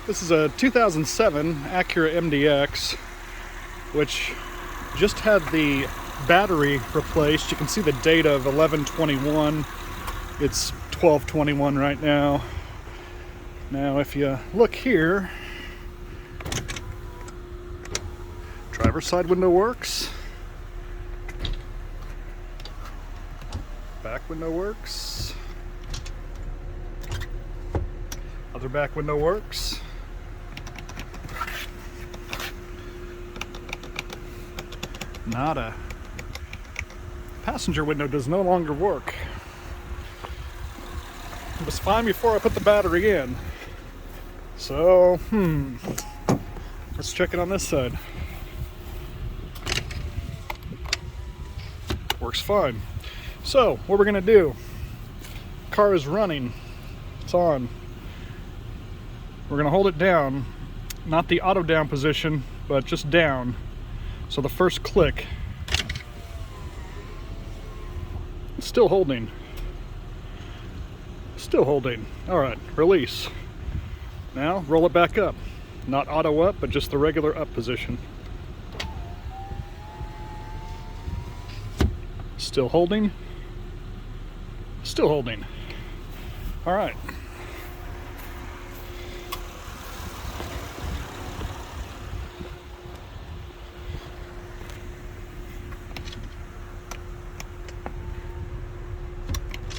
This is a 2007 Acura MDX, which just had the battery replaced. You can see the date of 11/21. It's 12/21 right now. Now, if you look here, driver's side window works. Back window works. Other back window works. Nada. Passenger window does no longer work. It was fine before I put the battery in. So, let's check it on this side. Works fine. So, what we're gonna do, car is running, it's on. We're gonna hold it down, not the auto down position, but just down. So the first click, it's still holding. Still holding. All right, release. Now roll it back up. Not auto up, but just the regular up position. Still holding. Still holding. All right.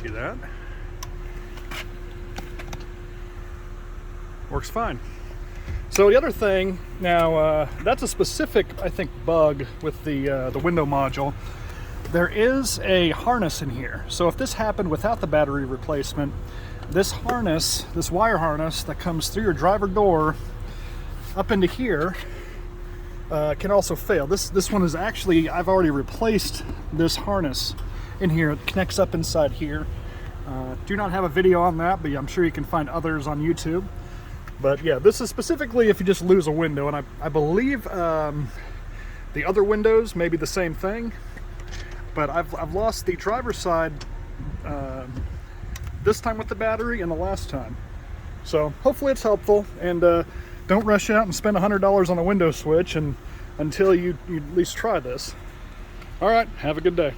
See that? Works fine. So the other thing, now that's a specific, I think, bug with the window module. There is a harness in here. So if this happened without the battery replacement, this harness, this wire harness that comes through your driver door up into here can also fail. This one is actually, I've already replaced this harness in here. It connects up inside here. Do not have a video on that, but I'm sure you can find others on YouTube. But yeah, this is specifically if you just lose a window, and I believe the other windows may be the same thing. But I've lost the driver's side this time with the battery and the last time. So hopefully it's helpful, and don't rush out and spend $100 on a window switch until you at least try this. All right, have a good day.